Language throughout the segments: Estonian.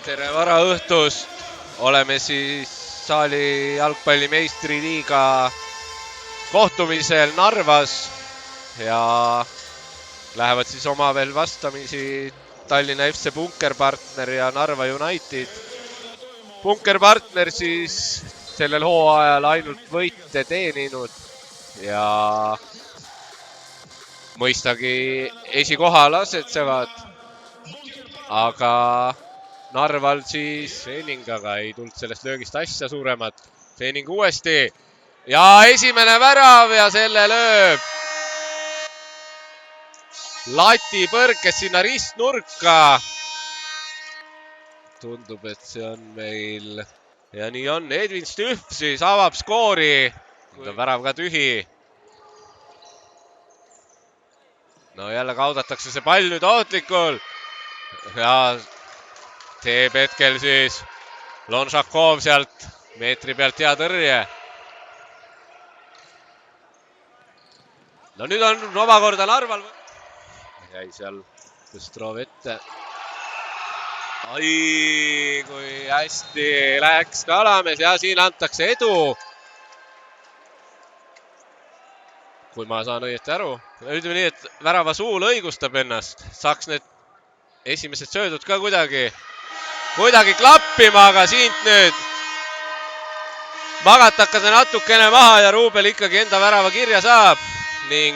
tere varaõhtust, oleme siis saali jalgpallimeistriliiga kohtumisel Narvas ja lähevad siis omavahel vastamisi Tallinna FC Punkerpartner ja Narva United. Punkerpartner siis sellel hooajal ainult võite teeninud ja mõistagi esikohal asetsevad, aga Narval siis Seeningaga ei tulnud sellest löögist asja suuremat. Seening uuesti ja esimene värav ja selle lööb lati põrkes sinna ristnurka. Tundub, et see on meil ja nii on. Edvin Stühv siis avab skoori. Nüüd on värav ka tühi. No jälle kaudatakse see pall nüüd ootlikul ja teeb hetkel siis Lonšakov sealt meetri pealt hea tõrje. No nüüd on omakorda Narval. Jäi seal Põstrov ette. Ai, kui hästi läks Kalamees ja siin antakse edu. Kui ma saan õieti aru. Ütleme nii, et värava suul õigustab ennast. Saaks need esimesed söödud ka kuidagi klappima, aga siit nüüd magatakse natukene maha ja Ruubel ikkagi enda värava kirja saab ning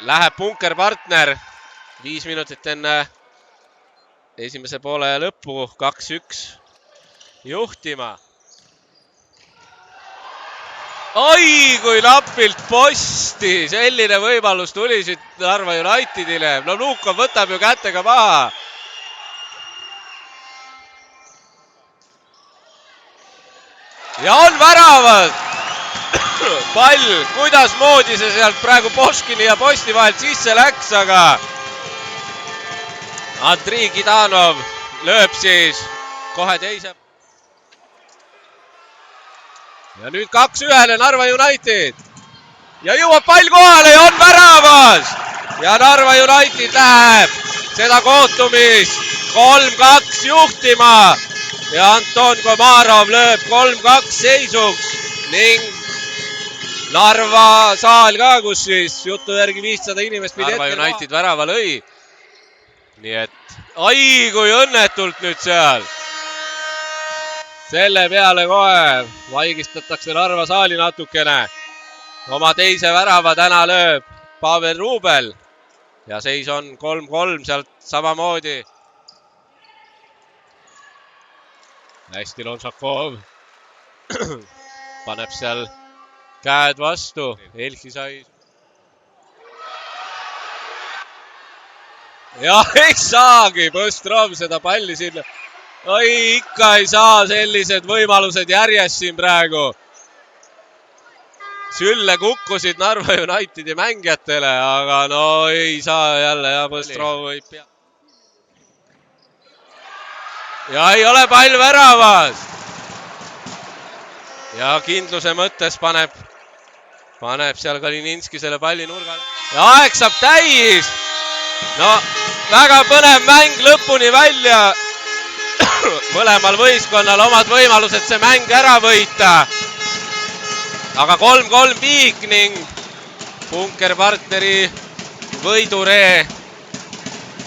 läheb Punkerpartner 5 minutit enne esimese poole lõppu 2-1 juhtima. Oi, kui napilt posti, selline võimalus tuli siit Narva Unitedile. No Lukov võtab ju kätega maha. Ja on väravad. Pall, kuidas moodi see sealt praegu Poškini ja posti vahelt sisse läks, aga Andrii Gidanov lööb siis kohe teise. Ja nüüd 2-1 Narva United. Ja jõuab pall kohale ja on väravas. Ja Narva United läheb seda kohtumist 3-2 juhtima. Ja Anton Komarov lööb 3-2 seisuks ning Narva saal ka, kus siis jutu järgi 500 inimest pidi Narva United värava lõi. Nii et, ai kui õnnetult nüüd seal. Selle peale kohe vaigistatakse Narva saali natukene. Oma teise värava täna lööb Pavel Ruubel. Ja seis on 3-3 sealt samamoodi. Hästi Lonšakov paneb seal käed vastu. Elki sai. Ja ei saagi Põstrov seda palli sinna. Oi, ikka ei saa sellised võimalused järjest siin praegu. Sülle kukkusid Narva Unitedi mängijatele, aga no ei saa jälle ja Põstrov võib pea. Ja ei ole pall väravas. Ja kindluse mõttes paneb seal Kalininski selle palli nurgale. Ja aeg saab täis. No, väga põnev mäng lõpuni välja. Mõlemal võistkonnal omad võimalused see mäng ära võita. Aga 3-3 viik ning Punkerpartneri võiduree